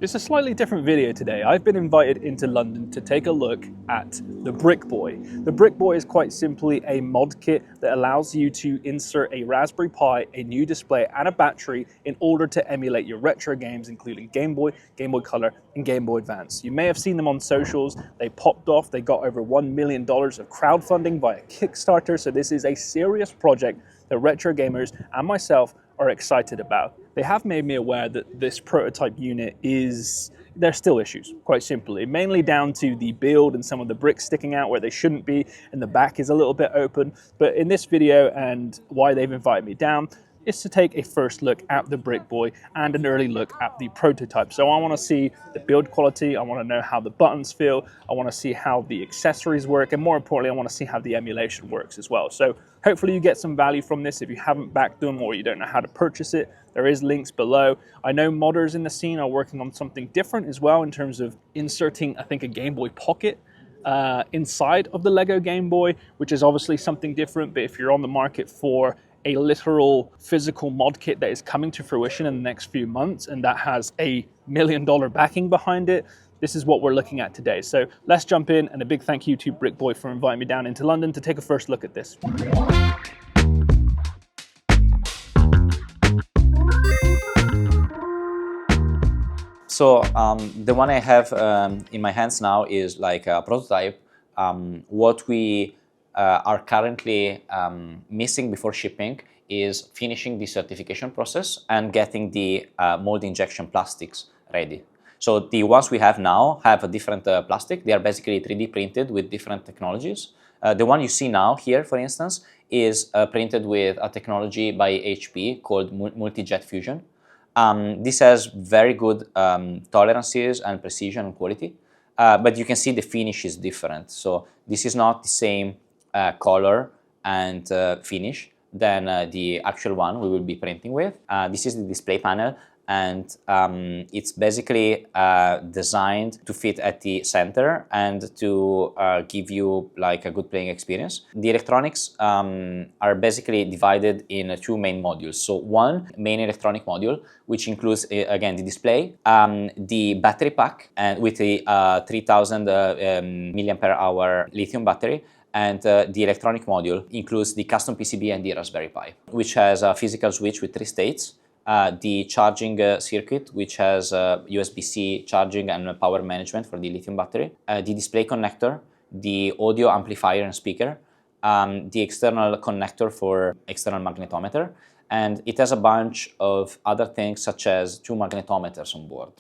It's a slightly different video today. I've been invited into London to take a look at the BrickBoy. The BrickBoy is quite simply a mod kit that allows you to insert a Raspberry Pi, a new display and a battery in order to emulate your retro games, including Game Boy, Game Boy Color and Game Boy Advance. You may have seen them on socials. They popped off. They got over $1 million of crowdfunding via Kickstarter. So this is a serious project that retro gamers and myself are excited about. They have made me aware that this prototype unit there's still issues, quite simply, mainly down to the build and some of the bricks sticking out where they shouldn't be, and the back is a little bit open. But in this video, and why they've invited me down, is to take a first look at the BrickBoy and an early look at the prototype. So I want to see the build quality, I want to know how the buttons feel, I want to see how the accessories work, and more importantly, I want to see how the emulation works as well. So hopefully you get some value from this. If you haven't backed them or you don't know how to purchase it, there is links below. I know modders in the scene are working on something different as well in terms of inserting, I think, a Game Boy Pocket inside of the Lego Game Boy, which is obviously something different. But if you're on the market for a literal physical mod kit that is coming to fruition in the next few months and that has a $1 million backing behind it, this is what we're looking at today. So let's jump in, and a big thank you to BrickBoy for inviting me down into London to take a first look at this. So the one I have in my hands now is like a prototype. What we are currently missing before shipping is finishing the certification process and getting the mold injection plastics ready. So the ones we have now have a different plastic. They are basically 3D printed with different technologies. The one you see now here, for instance, is printed with a technology by HP called multi-jet fusion. This has very good tolerances and precision and quality, but you can see the finish is different. So this is not the same color and finish than the actual one we will be printing with. This is the display panel, and it's basically designed to fit at the center and to give you like a good playing experience. The electronics are basically divided in two main modules. So one main electronic module, which includes again the display, the battery pack, and with a 3000 milliampere hour lithium battery. And the electronic module includes the custom PCB and the Raspberry Pi, which has a physical switch with 3 states, the charging circuit, which has USB-C charging and power management for the lithium battery, the display connector, the audio amplifier and speaker, the external connector for external magnetometer, and it has a bunch of other things such as 2 magnetometers on board.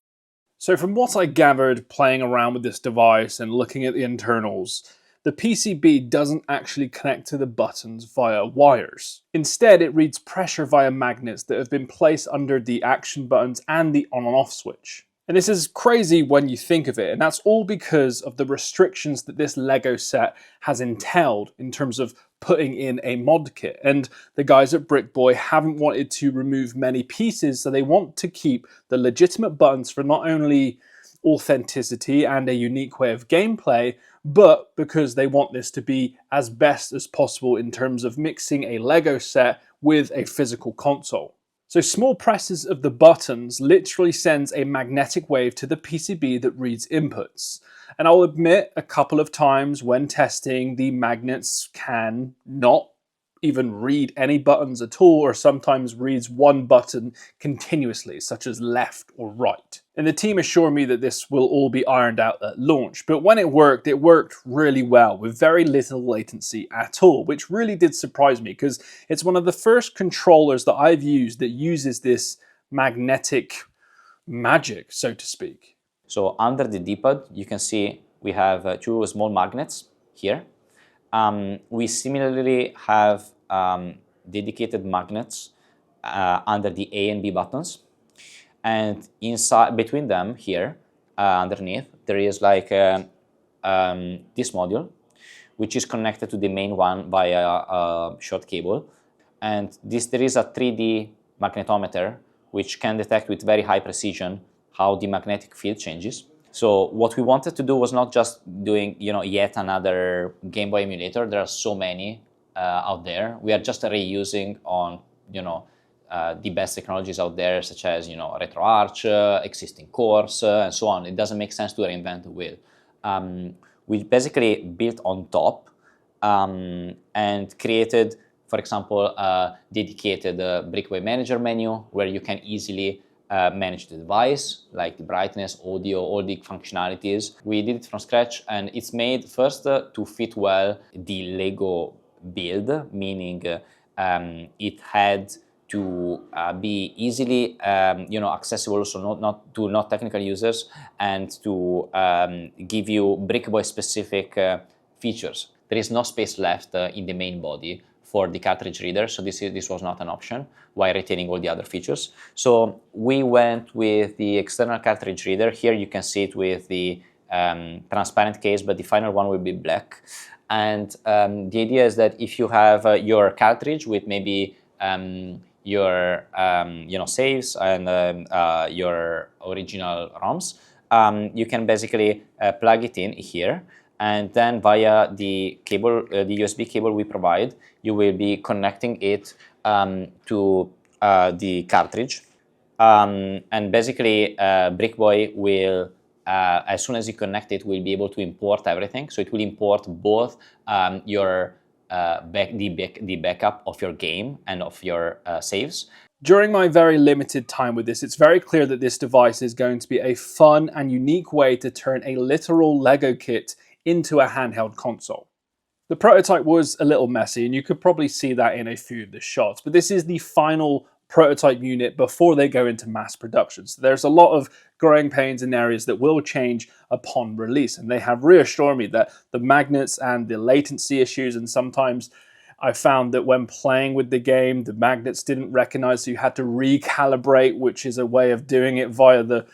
So from what I gathered playing around with this device and looking at the internals, the PCB doesn't actually connect to the buttons via wires. Instead, it reads pressure via magnets that have been placed under the action buttons and the on and off switch. And this is crazy when you think of it, and that's all because of the restrictions that this Lego set has entailed in terms of putting in a mod kit. And the guys at BrickBoy haven't wanted to remove many pieces, so they want to keep the legitimate buttons for not only authenticity and a unique way of gameplay, but because they want this to be as best as possible in terms of mixing a Lego set with a physical console. So small presses of the buttons literally sends a magnetic wave to the PCB that reads inputs. And I'll admit, a couple of times when testing, the magnets can not even read any buttons at all, or sometimes reads one button continuously, such as left or right. And the team assured me that this will all be ironed out at launch, but when it worked really well with very little latency at all, which really did surprise me because it's one of the first controllers that I've used that uses this magnetic magic, so to speak. So under the D-pad, you can see we have 2 small magnets here. We similarly have dedicated magnets under the A and B buttons, and inside between them here underneath there is like this module, which is connected to the main one by a short cable, and there is a 3D magnetometer which can detect with very high precision how the magnetic field changes. So what we wanted to do was not just doing, yet another Game Boy emulator. There are so many out there. We are just reusing on, the best technologies out there, such as RetroArch, existing cores, and so on. It doesn't make sense to reinvent the wheel. We basically built on top and created, for example, a dedicated BrickBoy Manager menu where you can easily manage the device, like the brightness, audio, all the functionalities. We did it from scratch, and it's made first to fit well the Lego build, meaning it had to be easily accessible, so not technical users, and to give you BrickBoy specific features. There is no space left in the main body for the cartridge reader, so this was not an option, while retaining all the other features. So we went with the external cartridge reader. Here you can see it with the transparent case, but the final one will be black. And the idea is that if you have your cartridge with maybe your saves and your original ROMs, you can basically plug it in here, and then via the cable, the USB cable we provide, you will be connecting it to the cartridge, and basically BrickBoy will, as soon as you connect it, will be able to import everything. So it will import both your the backup of your game and of your saves. During my very limited time with this, it's very clear that this device is going to be a fun and unique way to turn a literal Lego kit into a handheld console. The prototype was a little messy, and you could probably see that in a few of the shots, but this is the final prototype unit before they go into mass production. So there's a lot of growing pains in areas that will change upon release, and they have reassured me that the magnets and the latency issues, and sometimes I found that when playing with the game, the magnets didn't recognize, so you had to recalibrate, which is a way of doing it via the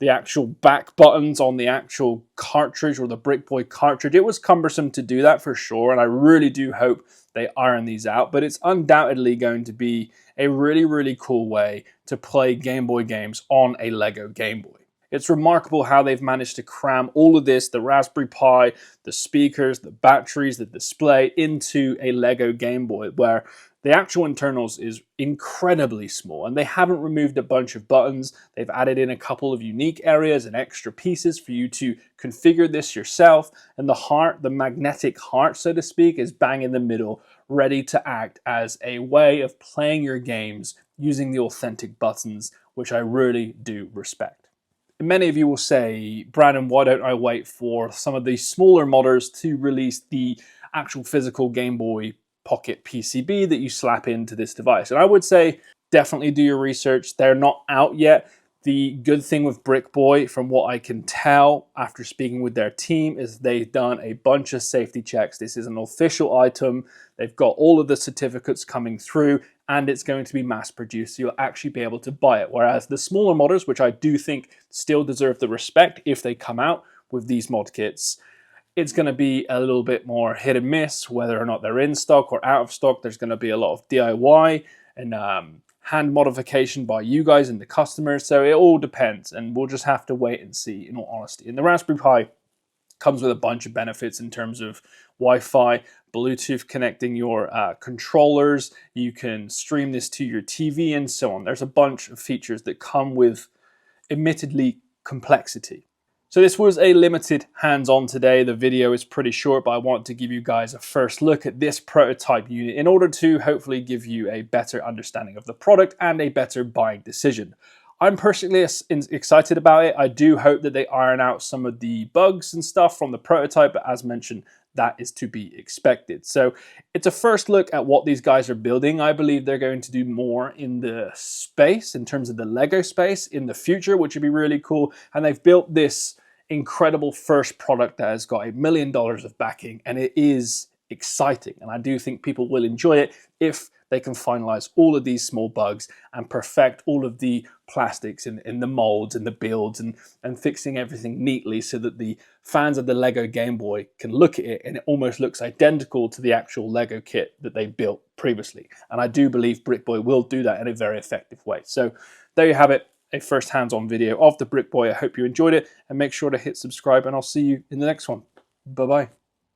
actual back buttons on the actual cartridge, or the BrickBoy cartridge. It was cumbersome to do that for sure, and I really do hope they iron these out, but it's undoubtedly going to be a really, really cool way to play Game Boy games on a Lego Game Boy. It's remarkable how they've managed to cram all of this, the Raspberry Pi, the speakers, the batteries, the display, into a Lego Game Boy, where the actual internals is incredibly small, and they haven't removed a bunch of buttons. They've added in a couple of unique areas and extra pieces for you to configure this yourself, and the heart, the magnetic heart, so to speak, is bang in the middle, ready to act as a way of playing your games using the authentic buttons, which I really do respect. Many of you will say, Brandon, why don't I wait for some of these smaller modders to release the actual physical Game Boy Pocket PCB that you slap into this device? And I would say definitely do your research. They're not out yet. The good thing with BrickBoy, from what I can tell after speaking with their team, is they've done a bunch of safety checks. This is an official item. They've got all of the certificates coming through, and it's going to be mass produced, so you'll actually be able to buy it. Whereas the smaller modders, which I do think still deserve the respect if they come out with these mod kits, it's going to be a little bit more hit and miss, whether or not they're in stock or out of stock. There's going to be a lot of DIY and hand modification by you guys and the customers. So it all depends, and we'll just have to wait and see, in all honesty. And the Raspberry Pi comes with a bunch of benefits in terms of Wi-Fi, Bluetooth connecting your controllers. You can stream this to your TV and so on. There's a bunch of features that come with, admittedly, complexity. So this was a limited hands-on today. The video is pretty short, but I want to give you guys a first look at this prototype unit in order to hopefully give you a better understanding of the product and a better buying decision. I'm personally excited about it. I do hope that they iron out some of the bugs and stuff from the prototype, but as mentioned, that is to be expected. So it's a first look at what these guys are building. I believe they're going to do more in the space, in terms of the Lego space in the future, which would be really cool. And they've built this incredible first product that has got $1 million of backing, and it is exciting. And I do think people will enjoy it if they can finalize all of these small bugs and perfect all of the plastics in the molds and the builds and fixing everything neatly so that the fans of the Lego Game Boy can look at it and it almost looks identical to the actual Lego kit that they built previously. And I do believe BrickBoy will do that in a very effective way. So there you have it, a first hands-on video of the BrickBoy. I hope you enjoyed it, and make sure to hit subscribe, and I'll see you in the next one. Bye-bye.